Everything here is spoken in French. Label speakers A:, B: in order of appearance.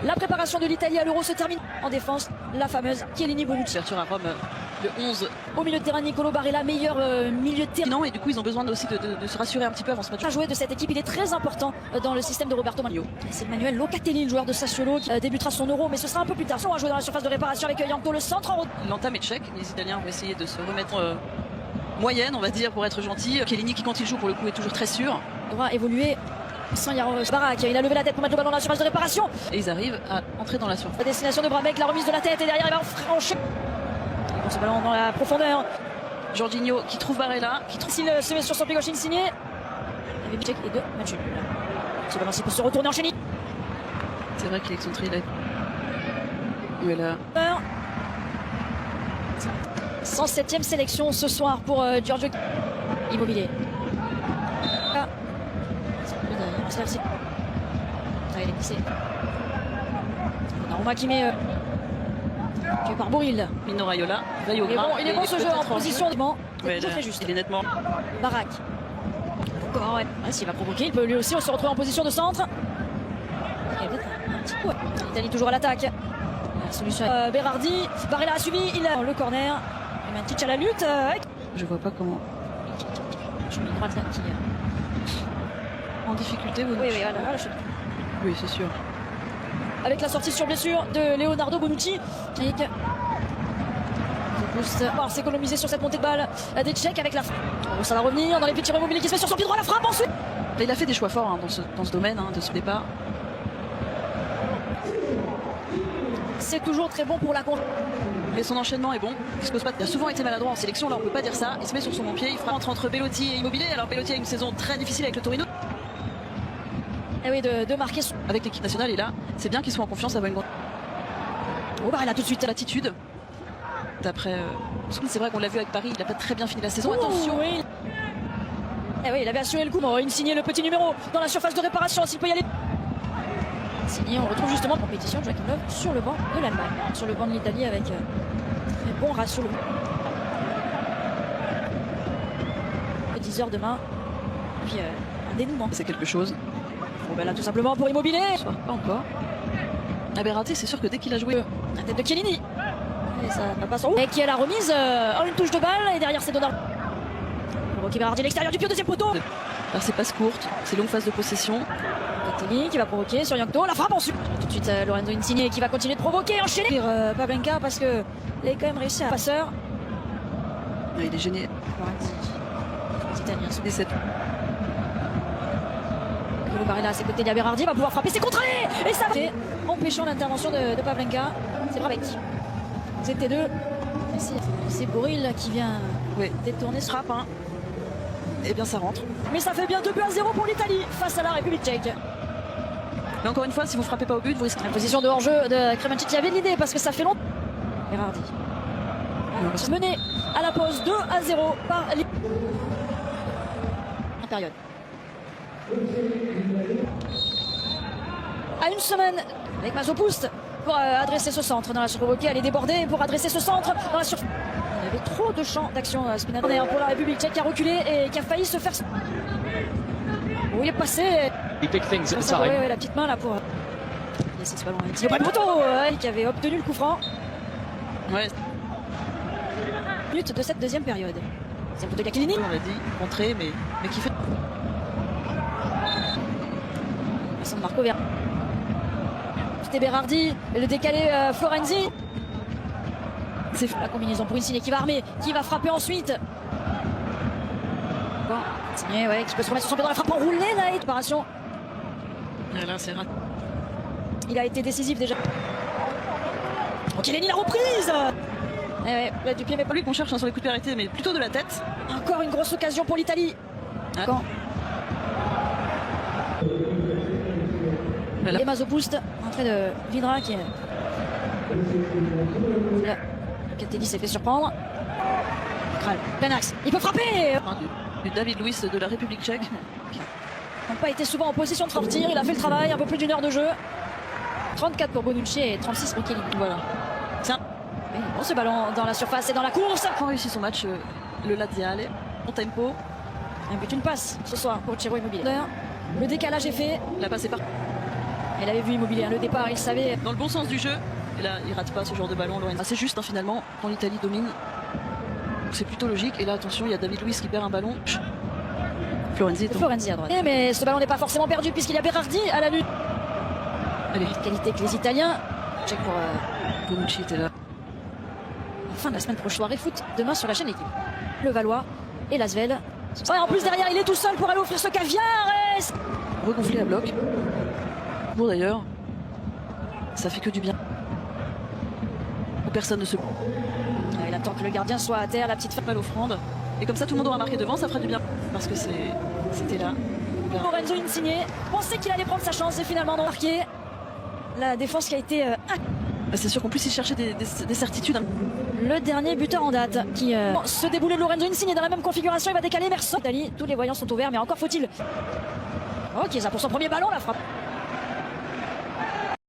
A: La préparation de l'Italie à l'Euro se termine en défense. La fameuse Chiellini Bonucci.
B: Ouverture à Rome, le 11.
A: Au milieu de terrain, Nicolo Barella, meilleur milieu de terrain.
B: Non, et du coup, ils ont besoin aussi de se rassurer un petit peu avant ce match.
A: À jouer de cette équipe, il est très important dans le système de Roberto Mancini. C'est Manuel Locatelli, le joueur de Sassuolo, qui débutera son Euro, mais ce sera un peu plus tard. On va jouer dans la surface de réparation avec Yankto, le centre.
B: L'entame est tchèque. Les Italiens vont essayer de se remettre moyenne, on va dire, pour être gentil. Chiellini, qui quand il joue, pour le coup, est toujours très sûr.
A: Devra évoluer sans Yaroslav Barak. Il a levé la tête pour mettre le ballon dans la surface de réparation.
B: Et ils arrivent à entrer dans la surface.
A: La destination de Brabec, la remise de la tête, et derrière il va franchir. Ce ballon dans la profondeur.
B: Jorginho qui trouve Barella, qui trouve...
A: S'il se met sur son pied gauche insigné. Il avait check et deux matchs nuls. Ce ballon s'il peut se retourner en chenille.
B: C'est vrai qu'il est excentré, il a... Voilà.
A: 107e sélection ce soir pour Giorgio Immobilier. Ah. Il est glissé. Roma qui met tué par Bouril.
B: Mino Raiola, Raiola.
A: Il est bon ce jeu en position.
B: Ouais,
A: très juste.
B: Il est nettement.
A: Barak. Encore, ouais. S'il va provoquer, il peut lui aussi se retrouver en position de centre. Il y a peut-être un petit coup. L'Italie toujours à l'attaque. La solution est Berardi. Barella a suivi. Il a le corner. Il met un petit à la lutte.
B: Je vois pas comment.
A: Je mets droite là.
B: En difficulté, vous.
A: Oui, voilà.
B: Oui, c'est sûr.
A: Avec la sortie sur blessure de Leonardo Bonucci. C'est économisé sur cette montée de balle des Tchèques avec la frappe. Ça va revenir dans les petits Immobilier qui se met sur son pied droit, la frappe ensuite.
B: Il a fait des choix forts dans ce domaine, de ce départ.
A: C'est toujours très bon pour la contre.
B: Mais son enchaînement est bon. Il se pose pas. Il a souvent été maladroit en sélection, là on peut pas dire ça. Il se met sur son bon pied, il frappe entre Belotti et Immobilier. Alors Belotti a une saison très difficile avec le Torino.
A: Et oui, de marquer
B: avec l'équipe nationale, et là, c'est bien qu'ils soient en confiance avant une grande.
A: Oh bah il a tout de suite
B: l'attitude. D'après. C'est vrai qu'on l'a vu avec Paris, il n'a pas très bien fini la saison. Attention.
A: Oui. Et oui, il avait assuré le coup. Insigné le petit numéro dans la surface de réparation, s'il peut y aller. Insigné, on retrouve justement la compétition de Joachim Löw sur le banc de l'Allemagne, sur le banc de l'Italie avec un bon ratio. 10 heures demain. Puis un dénouement.
B: C'est quelque chose.
A: Bon ben là tout simplement pour Immobilier.
B: Pas encore. Berardi, c'est sûr que dès qu'il a joué.
A: La tête de Chiellini. Et ça va pas sans. Et qui a la remise en une touche de balle. Et derrière c'est Donnarumma. Rocky Berardi l'extérieur du pied au deuxième poteau.
B: Alors c'est passe courte, c'est longue phase de possession.
A: Locatelli qui va provoquer sur Yankto. La frappe ensuite. Tout de suite Lorenzo Insigne qui va continuer de provoquer, enchaîner. Pavlenka parce que il a quand même réussi à passeur.
B: Il est gêné.
A: Les Italiens sont
B: 17.
A: Barella à ses côtés, Berardi va pouvoir frapper, c'est contré et ça va empêchant l'intervention de Pavlenka. C'est Brabec. C'était deux. C'est Bouril qui vient détourner ce frappe.
B: Et bien ça rentre.
A: Mais ça fait bien 2-0 pour l'Italie face à la République tchèque.
B: Mais encore une fois, si vous frappez pas au but, vous risquez.
A: La position de hors-jeu de Kremancic qui avait l'idée parce que ça fait longtemps. Berardi. Mené à la pause 2-0 par la période. À une semaine avec Masopust pour adresser ce centre dans la surprovoquée, elle est débordée pour adresser ce centre dans la surface. Il y avait trop de champs d'action Spinazzola pour la République tchèque qui a reculé et qui a failli se faire. Où il est passé.
C: Oui,
A: la petite main là pour laisser ce ballon. Il y a pas de poteau qui avait obtenu le coup franc.
B: Ouais.
A: Minute de cette deuxième période. C'est un poteau de Chiellini.
B: On l'a dit, contré, mais qui fait.
A: Marco Verratti. C'était Berardi, le décalé Florenzi. C'est la combinaison pour Insigne qui va armer, qui va frapper ensuite. Bon, Insigne, qui peut se remettre sur son pied dans la frappe enroulée là, et préparation.
B: Là, c'est raté.
A: Il a été décisif déjà. Donc Chiellini la reprise. Là, du pied, mais
B: pas lui qu'on cherche sur les coups de pied arrêtés, mais plutôt de la tête.
A: Encore une grosse occasion pour l'Italie. Quand et Masopust, entrée de Vidra qui est. Là, Locatelli s'est fait surprendre. Kral, plein axe, il peut frapper.
B: Du David Luiz de la République tchèque.
A: N'a pas été souvent en position de sortir, il a fait le travail, un peu plus d'une heure de jeu. 34 pour Bonucci et 36 pour Chiellini.
B: Voilà. Tiens.
A: Bon, ce ballon dans la surface et dans la course.
B: Il a réussi son match, le Laziale, en tempo.
A: Un but, une passe ce soir pour Ciro Immobilier. Le décalage est fait.
B: La passe est par.
A: Il avait vu Immobilier, le départ, il savait.
B: Dans le bon sens du jeu. Et là, il rate pas ce genre de ballon. Lorenzo. C'est juste finalement quand l'Italie domine. C'est plutôt logique. Et là, attention, il y a David Luiz qui perd un ballon. Florenzi.
A: Florenzi à droite. Mais ce ballon n'est pas forcément perdu puisqu'il y a Berardi à la lutte.
B: Allez.
A: Qualité que les Italiens. Check pour
B: Bonucci était là.
A: fin de la semaine prochaine. Soirée foot demain sur la chaîne Équipe. Le Valois et l'Asvel. Ouais, en plus derrière, il est tout seul pour aller offrir ce caviar.
B: Regonflé à bloc. Bon d'ailleurs, ça fait que du bien. Personne ne se.
A: Il attend que le gardien soit à terre, la petite
B: Pas l'offrande. Et comme ça, tout le monde aura marqué devant, ça ferait du bien. Parce que c'était là.
A: Lorenzo Insigne pensait qu'il allait prendre sa chance et finalement non marqué. La défense qui a été
B: C'est sûr qu'en plus, il cherchait des certitudes.
A: le dernier buteur en date qui se déboulait de Lorenzo Insigne dans la même configuration. Il va décaler Merson. Italie, tous les voyants sont ouverts, mais encore faut-il. Ok, ça pour son premier ballon, la frappe.